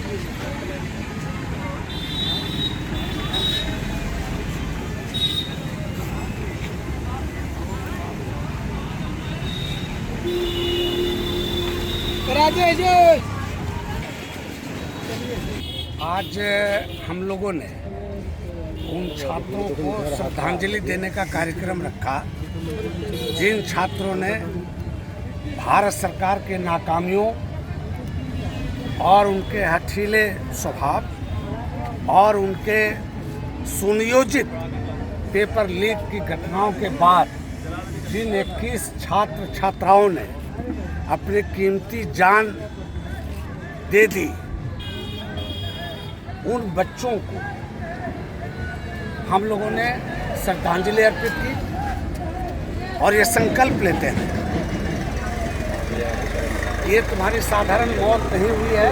आज हम लोगों ने उन छात्रों को श्रद्धांजलि देने का कार्यक्रम रखा जिन छात्रों ने भारत सरकार के नाकामियों और उनके हठीले स्वभाव और उनके सुनियोजित पेपर लीक की घटनाओं के बाद जिन 21 छात्र छात्राओं ने अपनी कीमती जान दे दी, उन बच्चों को हम लोगों ने श्रद्धांजलि अर्पित की और ये संकल्प लेते हैं, ये तुम्हारी साधारण मौत नहीं हुई है,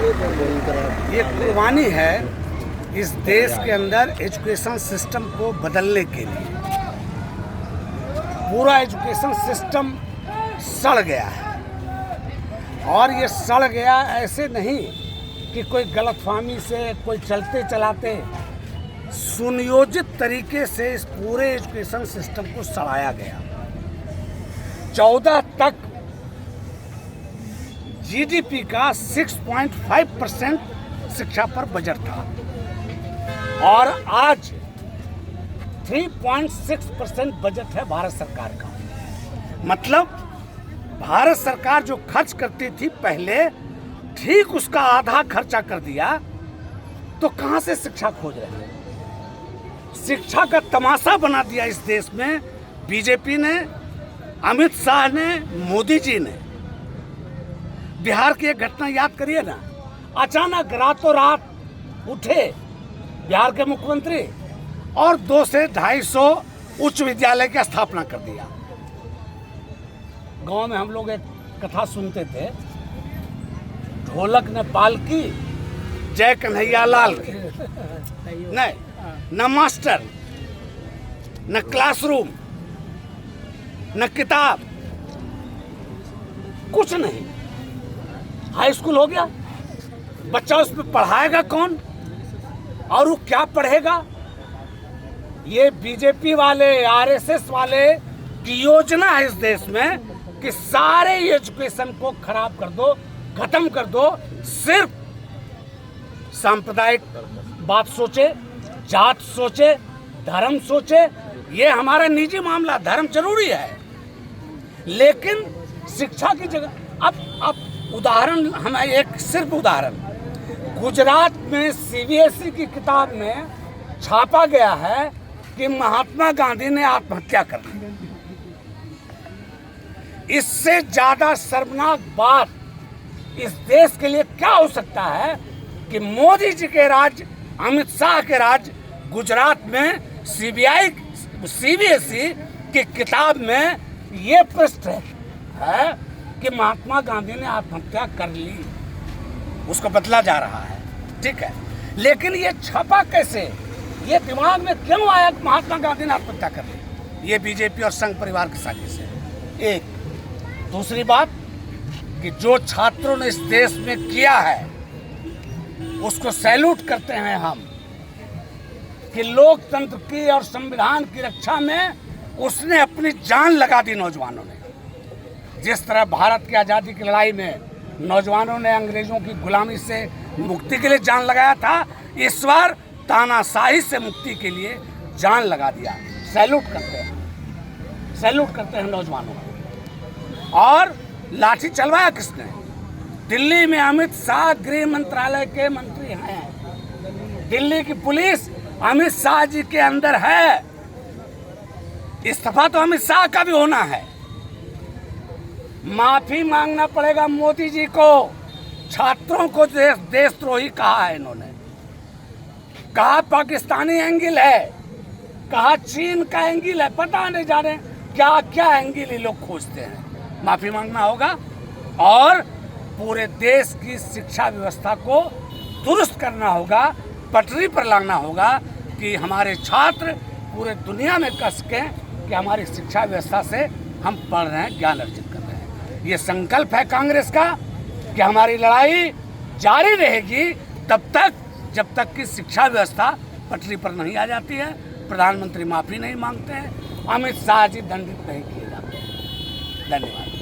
ये कुर्बानी है इस देश के अंदर एजुकेशन सिस्टम को बदलने के लिए। पूरा एजुकेशन सिस्टम सड़ गया है और ये सड़ गया ऐसे नहीं कि कोई गलतफहमी से, कोई चलते चलाते, सुनियोजित तरीके से इस पूरे एजुकेशन सिस्टम को सड़ाया गया। 14 तक जीडीपी का 6.5% शिक्षा पर बजट था और आज 3.6% बजट है भारत सरकार का। मतलब भारत सरकार जो खर्च करती थी पहले, ठीक उसका आधा खर्चा कर दिया, तो कहां से शिक्षा खोज रहे हैं? शिक्षा का तमाशा बना दिया इस देश में बीजेपी ने, अमित शाह ने, मोदी जी ने। बिहार की एक घटना याद करिए ना, अचानक रातों रात उठे बिहार के मुख्यमंत्री और 200 से 250 उच्च विद्यालय की स्थापना कर दिया। गांव में हम लोग एक कथा सुनते थे, ढोलक ने पालकी, जय कन्हैया लाल की। नहीं, न मास्टर, न क्लासरूम, न किताब, कुछ नहीं। हाई स्कूल हो गया, बच्चा उसमें पढ़ाएगा कौन और वो क्या पढ़ेगा? ये बीजेपी वाले, आरएसएस वाले की योजना है इस देश में कि सारे एजुकेशन को खराब कर दो, खत्म कर दो। सिर्फ सांप्रदायिक बात सोचे, जात सोचे, धर्म सोचे। ये हमारा निजी मामला, धर्म जरूरी है, लेकिन शिक्षा की जगह अब उदाहरण, हम एक सिर्फ उदाहरण, गुजरात में सीबीएसई की किताब में छापा गया है कि महात्मा गांधी ने आत्महत्या कर ली। इससे ज्यादा शर्मनाक बात इस देश के लिए क्या हो सकता है कि मोदी जी के राज्य, अमित शाह के राज्य गुजरात में सीबीएसई की किताब में ये पृष्ठ है कि महात्मा गांधी ने आत्महत्या कर ली, उसको बदला जा रहा है। ठीक है, लेकिन ये छपा कैसे, ये दिमाग में क्यों आया कि महात्मा गांधी ने आत्महत्या कर ली? ये बीजेपी और संघ परिवार की साजिश है। एक दूसरी बात कि जो छात्रों ने इस देश में किया है उसको सैल्यूट करते हैं हम, कि लोकतंत्र की और संविधान की रक्षा में उसने अपनी जान लगा दी। नौजवानों ने जिस तरह भारत की आज़ादी की लड़ाई में नौजवानों ने अंग्रेजों की गुलामी से मुक्ति के लिए जान लगाया था, इस बार तानाशाही से मुक्ति के लिए जान लगा दिया। सैल्यूट करते हैं नौजवानों को। और लाठी चलवाया किसने? दिल्ली में अमित शाह गृह मंत्रालय के मंत्री हैं, दिल्ली की पुलिस अमित शाह जी के अंदर है। इस्तीफा तो अमित शाह का भी होना है। माफी मांगना पड़ेगा मोदी जी को। छात्रों को देशद्रोही कहा है इन्होंने, कहा पाकिस्तानी एंगल है, कहा चीन का एंगल है, पता नहीं जाने क्या क्या एंगल ये लोग खोजते हैं। माफी मांगना होगा और पूरे देश की शिक्षा व्यवस्था को दुरुस्त करना होगा, पटरी पर लाना होगा कि हमारे छात्र पूरे दुनिया में कह सकें कि हमारी शिक्षा व्यवस्था से हम पढ़ रहे हैं, ज्ञान अर्जित कर रहे हैं। ये संकल्प है कांग्रेस का कि हमारी लड़ाई जारी रहेगी तब तक जब तक कि शिक्षा व्यवस्था पटरी पर नहीं आ जाती है, प्रधानमंत्री माफ़ी नहीं मांगते हैं, अमित शाह जी दंडित नहीं किए जाते हैं। धन्यवाद।